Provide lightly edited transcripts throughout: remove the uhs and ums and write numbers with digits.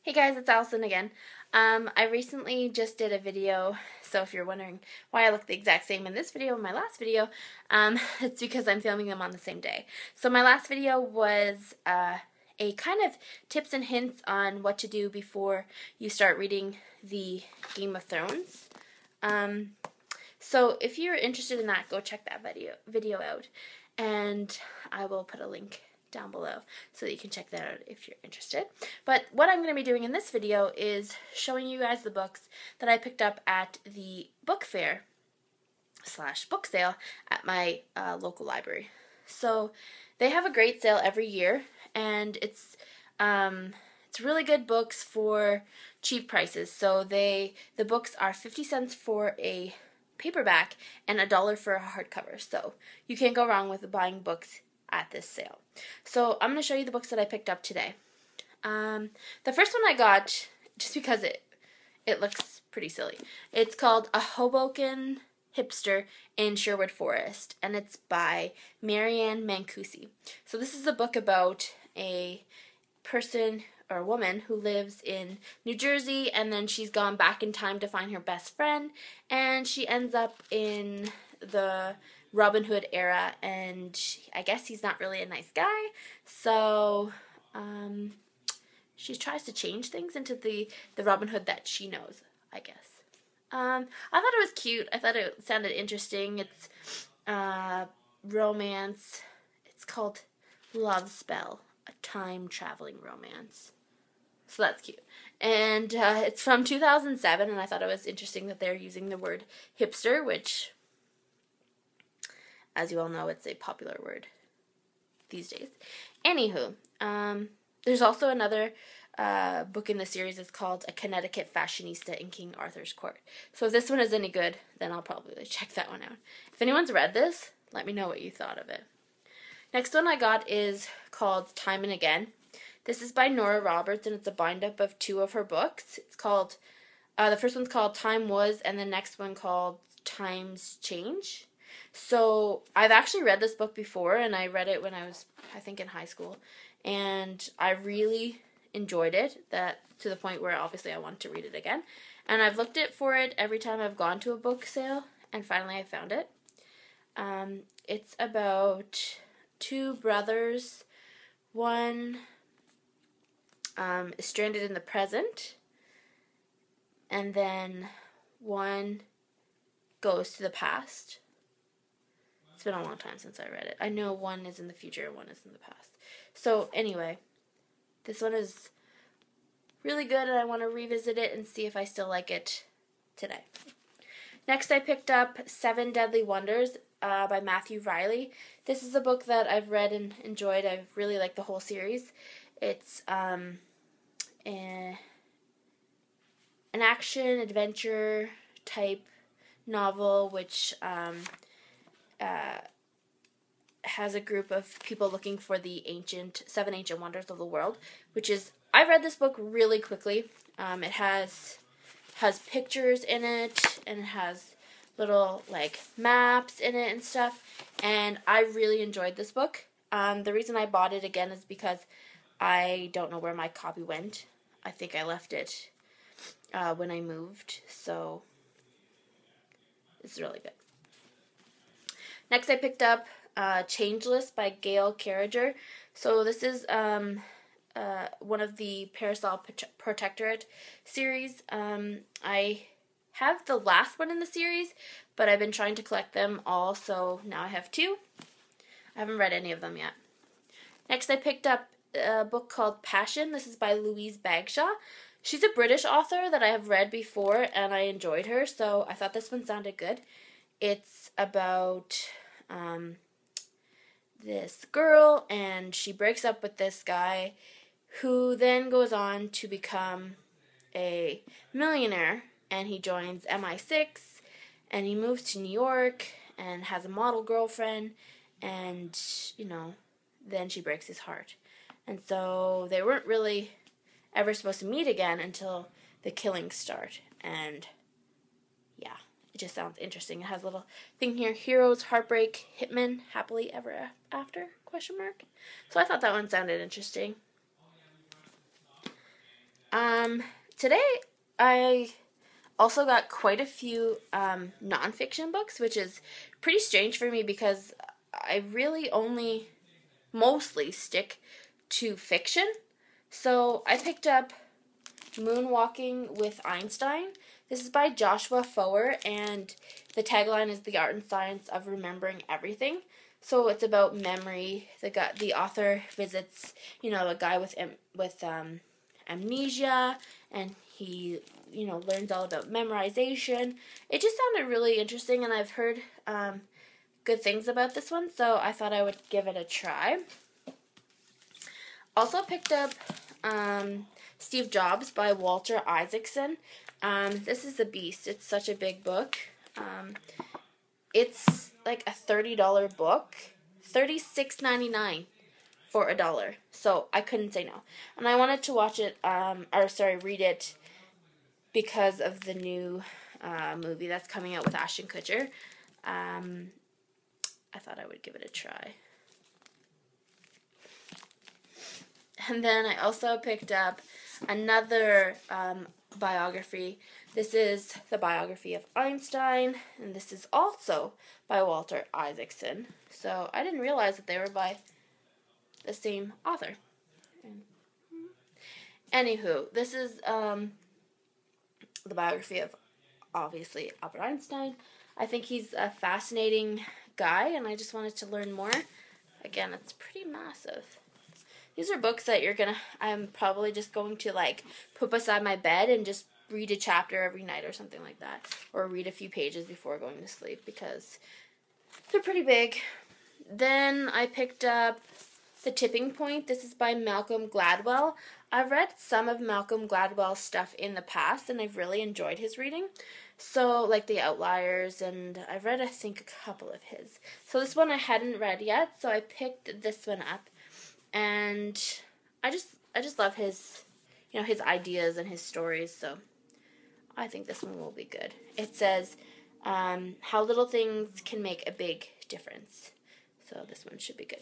Hey guys, it's Allison again. I recently just did a video, so if you're wondering why I look the exact same in this video and my last video, it's because I'm filming them on the same day. So my last video was a kind of tips and hints on what to do before you start reading the Game of Thrones. So if you're interested in that, go check that video out, and I will put a link down below so that you can check that out if you're interested. But what I'm going to be doing in this video is showing you guys the books that I picked up at the book fair / book sale at my local library. So they have a great sale every year, and it's really good books for cheap prices. So the books are 50 cents for a paperback and $1 for a hardcover. So you can't go wrong with buying books at this sale. So I'm going to show you the books that I picked up today. The first one I got, just because it looks pretty silly, it's called A Hoboken Hipster in Sherwood Forest, and it's by Marianne Mancusi. So this is a book about a person or a woman who lives in New Jersey, and then she's gone back in time to find her best friend, and she ends up in the Robin Hood era, and I guess he's not really a nice guy, so she tries to change things into the Robin Hood that she knows, I guess. I thought it was cute. I thought it sounded interesting. It's romance. It's called Love Spell, a time-traveling romance. So that's cute. And it's from 2007, and I thought it was interesting that they're using the word hipster, which, as you all know, it's a popular word these days. Anywho, there's also another book in the series. It's called A Connecticut Fashionista in King Arthur's Court. So if this one is any good, then I'll probably check that one out. If anyone's read this, let me know what you thought of it. Next one I got is called Time and Again. This is by Nora Roberts, and it's a bind-up of 2 of her books. It's called, the first one's called Time Was, and the next one called Times Change. So I've actually read this book before, and I read it when I was, I think, in high school, and I really enjoyed it, to the point where obviously I want to read it again. And I've looked for it every time I've gone to a book sale, and finally I found it. It's about 2 brothers. One is stranded in the present, and then one goes to the past. It's been a long time since I read it. I know one is in the future and one is in the past. So anyway, this one is really good, and I want to revisit it and see if I still like it today. Next, I picked up 7 Deadly Wonders by Matthew Riley. This is a book that I've read and enjoyed. I've really liked the whole series. It's an action adventure type novel, which has a group of people looking for the 7 ancient wonders of the world, which is, I read this book really quickly. It has pictures in it, and it has little like maps in it and stuff, and I really enjoyed this book. The reason I bought it again is because I don't know where my copy went. I think I left it when I moved, so it's really good. Next, I picked up Changeless by Gail Carriger. So this is one of the Parasol Protectorate series. I have the last one in the series, but I've been trying to collect them all, so now I have 2. I haven't read any of them yet. Next, I picked up a book called Passion. This is by Louise Bagshaw. She's a British author that I have read before, and I enjoyed her, so I thought this one sounded good. It's about this girl, and she breaks up with this guy who then goes on to become a millionaire, and he joins MI6, and he moves to New York and has a model girlfriend, and, you know, then she breaks his heart. And so they weren't really ever supposed to meet again until the killings start, and yeah. It just sounds interesting. It has a little thing here, heroes, heartbreak, hitmen, happily ever after, ? So I thought that one sounded interesting. Today I also got quite a few nonfiction books, which is pretty strange for me because I really only mostly stick to fiction. So I picked up Moonwalking with Einstein. This is by Joshua Foer, and the tagline is The Art and Science of Remembering Everything. So it's about memory. The author visits, a guy with amnesia, and he, learns all about memorization. It just sounded really interesting, and I've heard good things about this one, so I thought I would give it a try. Also picked up Steve Jobs by Walter Isaacson. This is a beast. It's such a big book. It's like a $30 book, $36.99 for $1. So I couldn't say no. And I wanted to read it because of the new movie that's coming out with Ashton Kutcher. I thought I would give it a try. And then I also picked up another biography. This is the biography of Einstein, and this is also by Walter Isaacson. So I didn't realize that they were by the same author. Anywho, this is the biography of, obviously, Albert Einstein. I think he's a fascinating guy, and I just wanted to learn more. Again, it's pretty massive. These are books that I'm probably just going to put beside my bed and just read a chapter every night or something like that. Or read a few pages before going to sleep because they're pretty big. Then I picked up The Tipping Point. This is by Malcolm Gladwell. I've read some of Malcolm Gladwell's stuff in the past, and I've really enjoyed his reading. So, like The Outliers, and I've read, I think, a couple of his. So this one I hadn't read yet, so I picked this one up. And I just love his, his ideas and his stories, so I think this one will be good. It says, how little things can make a big difference. So this one should be good.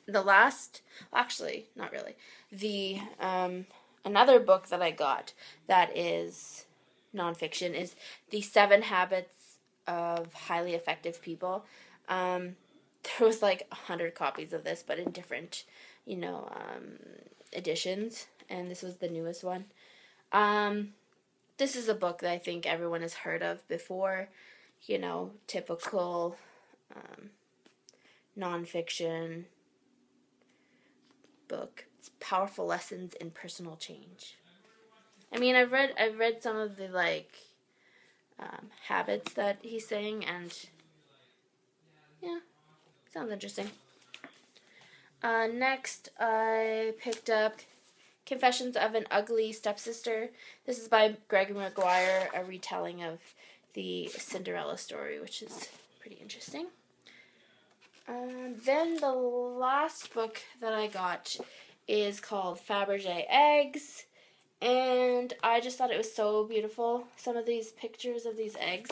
Not really. Another book that I got that is nonfiction is The 7 Habits of Highly Effective People. There was 100 copies of this, but in different, editions, and this was the newest one. This is a book that I think everyone has heard of before, typical nonfiction book. It's Powerful Lessons in Personal Change. I mean, I've read some of the habits that he's saying, and yeah. Sounds interesting. Next, I picked up Confessions of an Ugly Stepsister. This is by Gregory Maguire, a retelling of the Cinderella story, which is pretty interesting. Then the last book that I got is called Fabergé Eggs, and I just thought it was so beautiful. Some of these pictures of these eggs.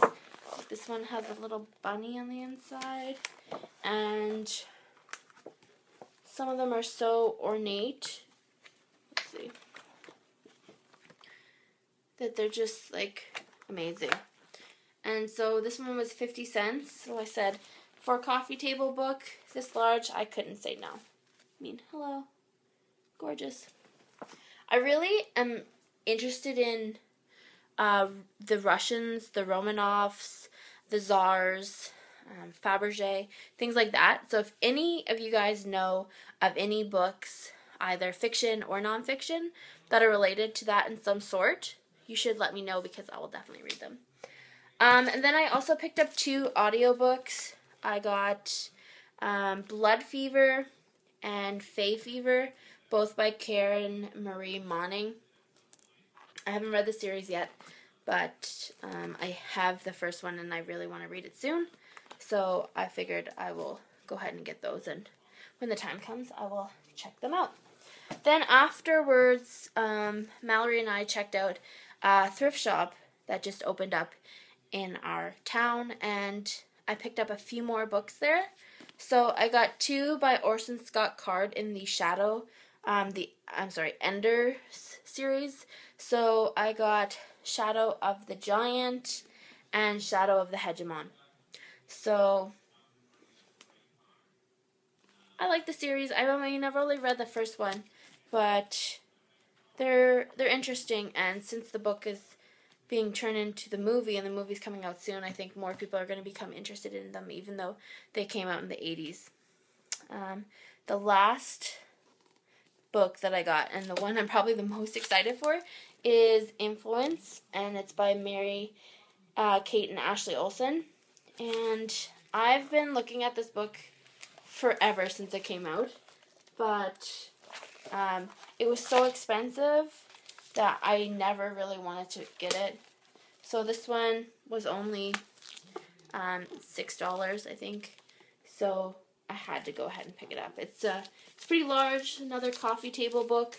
This one has a little bunny on the inside. And some of them are so ornate. Let's see. That they're just amazing. And so this one was 50 cents. So I said, for a coffee table book this large, I couldn't say no. I mean, hello. Gorgeous. I really am interested in the Russians, the Romanovs, the Tsars, Fabergé, things like that. So if any of you guys know of any books, either fiction or nonfiction, that are related to that in some sort, you should let me know because I will definitely read them. And then I also picked up 2 audiobooks. I got Blood Fever and Fae Fever, both by Karen Marie Monning. I haven't read the series yet, but I have the first one and I really want to read it soon. So I figured I will go ahead and get those, and when the time comes, I will check them out. Then afterwards, Mallory and I checked out a thrift shop that just opened up in our town, and I picked up a few more books there. So I got 2 by Orson Scott Card in the Shadow Ender series. So I got Shadow of the Giant and Shadow of the Hegemon. So I like the series. I mean, I've only read the first one, but they're interesting. And since the book is being turned into the movie, and the movie's coming out soon, I think more people are going to become interested in them, even though they came out in the 80s. The last book that I got, and the one I'm probably the most excited for, is Influence, and it's by Mary Kate and Ashley Olsen. And I've been looking at this book forever since it came out, but it was so expensive that I never really wanted to get it. So this one was only $6, I think. So I had to go ahead and pick it up. It's pretty large, another coffee table book,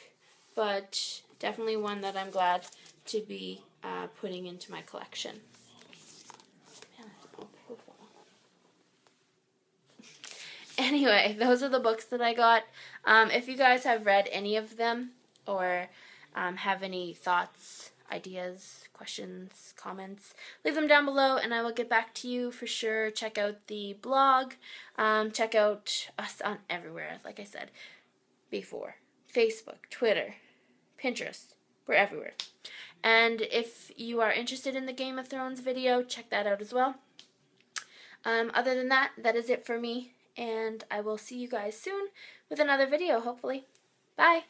but definitely one that I'm glad to be putting into my collection. Anyway, those are the books that I got. If you guys have read any of them, or have any thoughts, ideas, questions, comments, leave them down below and I will get back to you for sure. Check out the blog. Check out us on everywhere, like I said before. Facebook, Twitter, Pinterest. We're everywhere. And if you are interested in the Game of Thrones video, check that out as well. Other than that, that is it for me. And I will see you guys soon with another video, hopefully. Bye!